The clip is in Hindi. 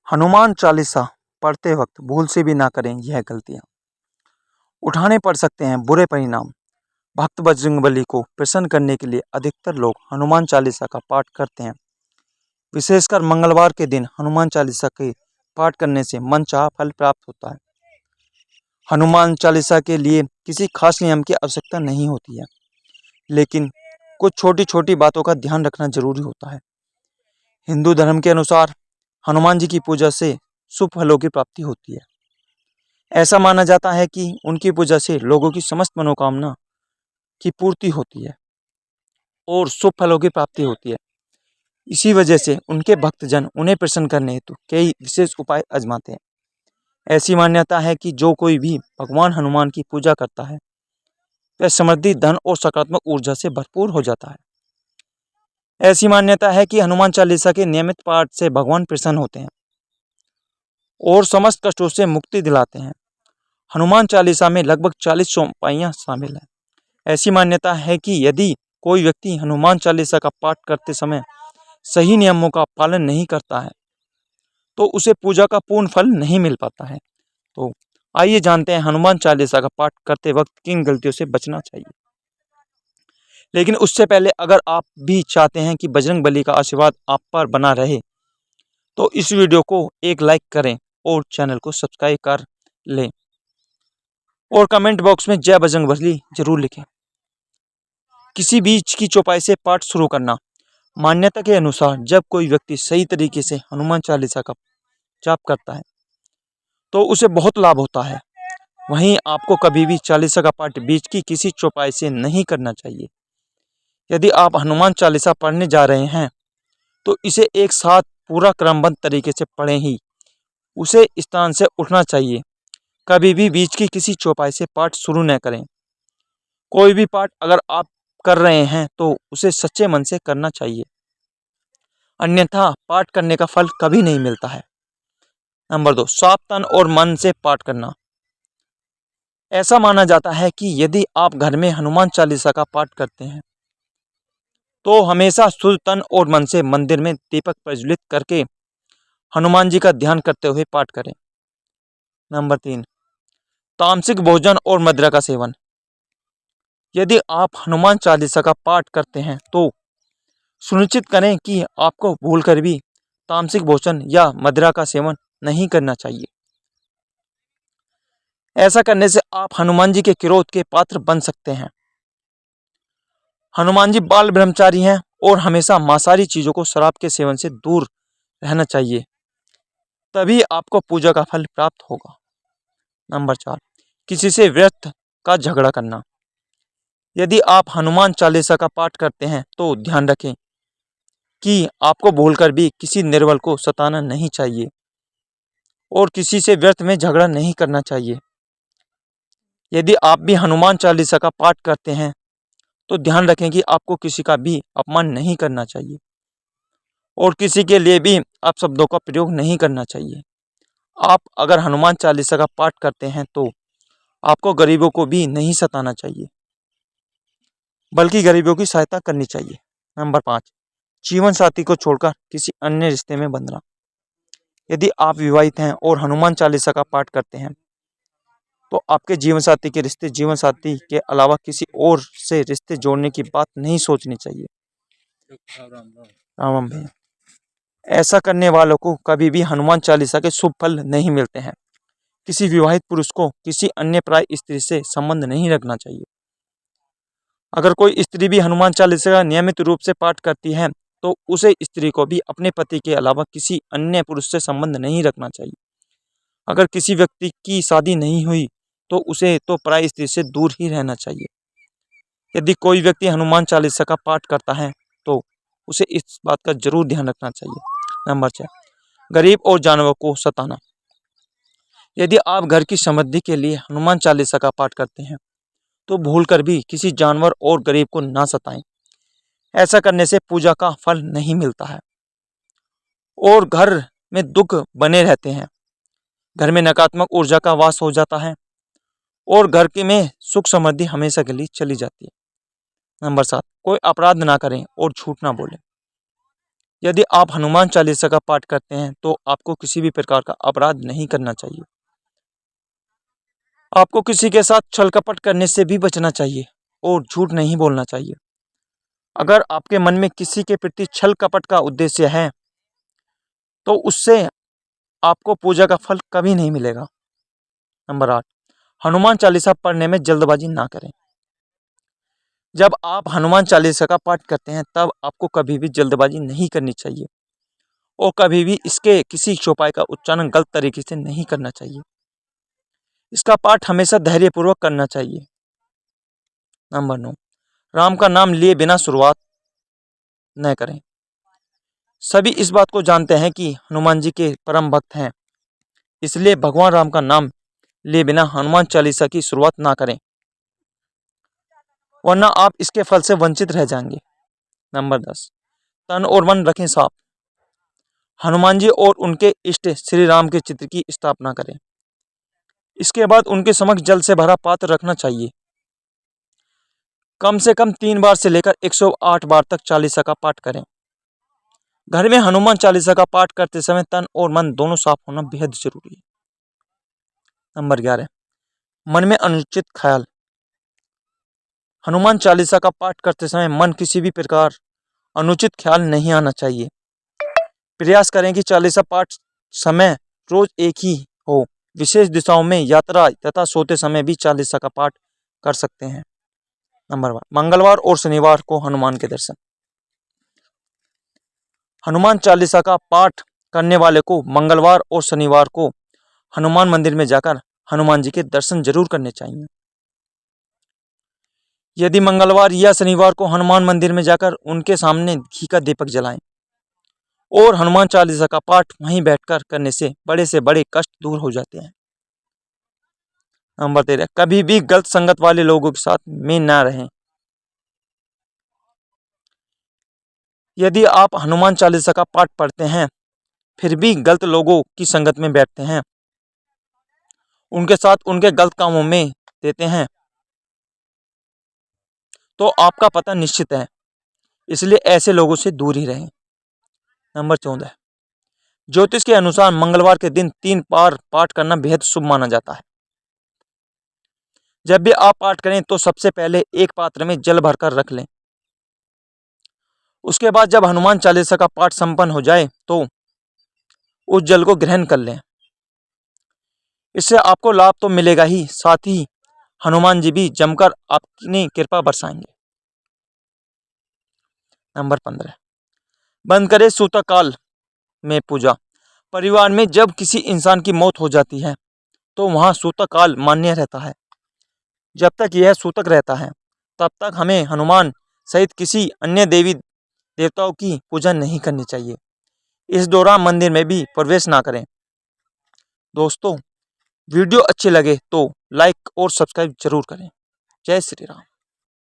हनुमान चालीसा पढ़ते वक्त भूल से भी ना करें यह गलतियां। उठाने पड़ सकते हैं बुरे परिणाम। भक्त बजरंगबली को प्रसन्न करने के लिए अधिकतर लोग हनुमान चालीसा का पाठ करते हैं। विशेषकर मंगलवार के दिन हनुमान चालीसा के पाठ करने से मनचाहा फल प्राप्त होता है। हनुमान चालीसा के लिए किसी खास नियम की आवश्यकता नहीं होती है, लेकिन कुछ छोटी छोटी बातों का ध्यान रखना जरूरी होता है। हिंदू धर्म के अनुसार हनुमान जी की पूजा से शुभ फलों की प्राप्ति होती है। ऐसा माना जाता है कि उनकी पूजा से लोगों की समस्त मनोकामना की पूर्ति होती है और शुभ फलों की प्राप्ति होती है। इसी वजह से उनके भक्तजन उन्हें प्रसन्न करने हेतु कई विशेष उपाय आजमाते हैं। ऐसी मान्यता है कि जो कोई भी भगवान हनुमान की पूजा करता है वह समृद्धि, धन और सकारात्मक ऊर्जा से भरपूर हो जाता है। ऐसी मान्यता है कि हनुमान चालीसा के नियमित पाठ से भगवान प्रसन्न होते हैं और समस्त कष्टों से मुक्ति दिलाते हैं। हनुमान चालीसा में लगभग 40 चौपाइयाँ शामिल हैं। ऐसी मान्यता है कि यदि कोई व्यक्ति हनुमान चालीसा का पाठ करते समय सही नियमों का पालन नहीं करता है तो उसे पूजा का पूर्ण फल नहीं मिल पाता है। तो आइए जानते हैं हनुमान चालीसा का पाठ करते वक्त किन गलतियों से बचना चाहिए। लेकिन उससे पहले अगर आप भी चाहते हैं कि बजरंगबली का आशीर्वाद आप पर बना रहे तो इस वीडियो को एक लाइक करें और चैनल को सब्सक्राइब कर लें और कमेंट बॉक्स में जय बजरंगबली जरूर लिखें। किसी बीच की चौपाई से पाठ शुरू करना। मान्यता के अनुसार जब कोई व्यक्ति सही तरीके से हनुमान चालीसा का जाप करता है तो उसे बहुत लाभ होता है। वहीं आपको कभी भी चालीसा का पाठ बीच की किसी चौपाई से नहीं करना चाहिए। यदि आप हनुमान चालीसा पढ़ने जा रहे हैं तो इसे एक साथ पूरा क्रमबद्ध तरीके से पढ़ें ही उसे स्थान से उठना चाहिए। कभी भी बीच की किसी चौपाई से पाठ शुरू न करें। कोई भी पाठ अगर आप कर रहे हैं तो उसे सच्चे मन से करना चाहिए, अन्यथा पाठ करने का फल कभी नहीं मिलता है। नंबर 2, साफ तन और मन से पाठ करना। ऐसा माना जाता है कि यदि आप घर में हनुमान चालीसा का पाठ करते हैं तो हमेशा शुद्ध तन और मन से मंदिर में दीपक प्रज्वलित करके हनुमान जी का ध्यान करते हुए पाठ करें। नंबर 3, तामसिक भोजन और मदिरा का सेवन। यदि आप हनुमान चालीसा का पाठ करते हैं तो सुनिश्चित करें कि आपको भूलकर भी तामसिक भोजन या मदिरा का सेवन नहीं करना चाहिए। ऐसा करने से आप हनुमान जी के क्रोध के पात्र बन सकते हैं। हनुमान जी बाल ब्रह्मचारी हैं और हमेशा मांसाहारी चीजों को, शराब के सेवन से दूर रहना चाहिए, तभी आपको पूजा का फल प्राप्त होगा। नंबर 4, किसी से व्यर्थ का झगड़ा करना। यदि आप हनुमान चालीसा का पाठ करते हैं तो ध्यान रखें कि आपको भूलकर भी किसी निर्बल को सताना नहीं चाहिए और किसी से व्यर्थ में झगड़ा नहीं करना चाहिए। यदि आप भी हनुमान चालीसा का पाठ करते हैं तो ध्यान रखें कि आपको किसी का भी अपमान नहीं करना चाहिए और किसी के लिए भी अपशब्दों का प्रयोग नहीं करना चाहिए। आप अगर हनुमान चालीसा का पाठ करते हैं तो आपको गरीबों को भी नहीं सताना चाहिए, बल्कि गरीबों की सहायता करनी चाहिए। नंबर 5, जीवन साथी को छोड़कर किसी अन्य रिश्ते में बंधना। यदि आप विवाहित हैं और हनुमान चालीसा का पाठ करते हैं तो आपके जीवन साथी के रिश्ते जीवन साथी के अलावा किसी और से रिश्ते जोड़ने की बात नहीं सोचनी चाहिए। राम भैया, ऐसा करने वालों को कभी भी हनुमान चालीसा के शुभ फल नहीं मिलते हैं। किसी विवाहित पुरुष को किसी अन्य पराई स्त्री से संबंध नहीं रखना चाहिए। अगर कोई स्त्री भी हनुमान चालीसा का नियमित रूप से पाठ करती है तो उसे स्त्री को भी अपने पति के अलावा किसी अन्य पुरुष से संबंध नहीं रखना चाहिए। अगर किसी व्यक्ति की शादी नहीं हुई तो उसे तो पराई स्त्री से दूर ही रहना चाहिए। यदि कोई व्यक्ति हनुमान चालीसा का पाठ करता है तो उसे इस बात का जरूर ध्यान रखना चाहिए। नंबर 6, गरीब और जानवरों को सताना। यदि आप घर की समृद्धि के लिए हनुमान चालीसा का पाठ करते हैं तो भूलकर भी किसी जानवर और गरीब को ना सताएं। ऐसा करने से पूजा का फल नहीं मिलता है और घर में दुख बने रहते हैं। घर में नकारात्मक ऊर्जा का वास हो जाता है और घर के में सुख समृद्धि हमेशा के लिए चली जाती है। नंबर 7, कोई अपराध ना करें और झूठ ना बोलें। यदि आप हनुमान चालीसा का पाठ करते हैं तो आपको किसी भी प्रकार का अपराध नहीं करना चाहिए। आपको किसी के साथ छल कपट करने से भी बचना चाहिए और झूठ नहीं बोलना चाहिए। अगर आपके मन में किसी के प्रति छल कपट का उद्देश्य है तो उससे आपको पूजा का फल कभी नहीं मिलेगा। नंबर 8, हनुमान चालीसा पढ़ने में जल्दबाजी ना करें। जब आप हनुमान चालीसा का पाठ करते हैं तब आपको कभी भी जल्दबाजी नहीं करनी चाहिए और कभी भी इसके किसी चौपाई का उच्चारण गलत तरीके से नहीं करना चाहिए। इसका पाठ हमेशा धैर्यपूर्वक करना चाहिए। नंबर 9, राम का नाम लिए बिना शुरुआत न करें। सभी इस बात को जानते हैं कि हनुमान जी के परम भक्त हैं, इसलिए भगवान राम का नाम लिए बिना हनुमान चालीसा की शुरुआत ना करें, वरना आप इसके फल से वंचित रह जाएंगे। नंबर 10, तन और मन रखें साफ। हनुमान जी और उनके इष्ट श्री राम के चित्र की स्थापना करें। इसके बाद उनके समक्ष जल से भरा पात्र रखना चाहिए। कम से कम 3 बार से लेकर 108 बार तक चालीसा का पाठ करें। घर में हनुमान चालीसा का पाठ करते समय तन और मन दोनों साफ होना बेहद जरूरी है। नंबर 11, मन में अनुचित ख्याल। हनुमान चालीसा का पाठ करते समय मन किसी भी प्रकार अनुचित ख्याल नहीं आना चाहिए। प्रयास करें कि चालीसा पाठ समय रोज एक ही हो। विशेष दिशाओं में यात्रा तथा सोते समय भी चालीसा का पाठ कर सकते हैं। नंबर 1, मंगलवार और शनिवार को हनुमान के दर्शन। हनुमान चालीसा का पाठ करने वाले को मंगलवार और शनिवार को हनुमान मंदिर में जाकर हनुमान जी के दर्शन जरूर करने चाहिए। यदि मंगलवार या शनिवार को हनुमान मंदिर में जाकर उनके सामने घी का दीपक जलाएं और हनुमान चालीसा का पाठ वहीं बैठकर करने से बड़े कष्ट दूर हो जाते हैं। नंबर 13, कभी भी गलत संगत वाले लोगों के साथ में ना रहें। यदि आप हनुमान चालीसा का पाठ पढ़ते हैं फिर भी गलत लोगों की संगत में बैठते हैं, उनके साथ उनके गलत कामों में देते हैं, तो आपका पता निश्चित है, इसलिए ऐसे लोगों से दूर ही रहें। नंबर 14, ज्योतिष के अनुसार मंगलवार के दिन 3 बार पाठ करना बेहद शुभ माना जाता है। जब भी आप पाठ करें तो सबसे पहले एक पात्र में जल भरकर रख लें। उसके बाद जब हनुमान चालीसा का पाठ संपन्न हो जाए तो उस जल को ग्रहण कर लें। इससे आपको लाभ तो मिलेगा ही, साथ ही हनुमान जी भी जमकर अपनी कृपा बरसाएंगे। नंबर 15, बंद करें सूतक काल में पूजा। परिवार में जब किसी इंसान की मौत हो जाती है तो वहाँ सूतक काल मान्य रहता है। जब तक यह सूतक रहता है तब तक हमें हनुमान सहित किसी अन्य देवी देवताओं की पूजा नहीं करनी चाहिए। इस दौरान मंदिर में भी प्रवेश ना करें। दोस्तों, वीडियो अच्छे लगे तो लाइक और सब्सक्राइब जरूर करें। जय श्री राम।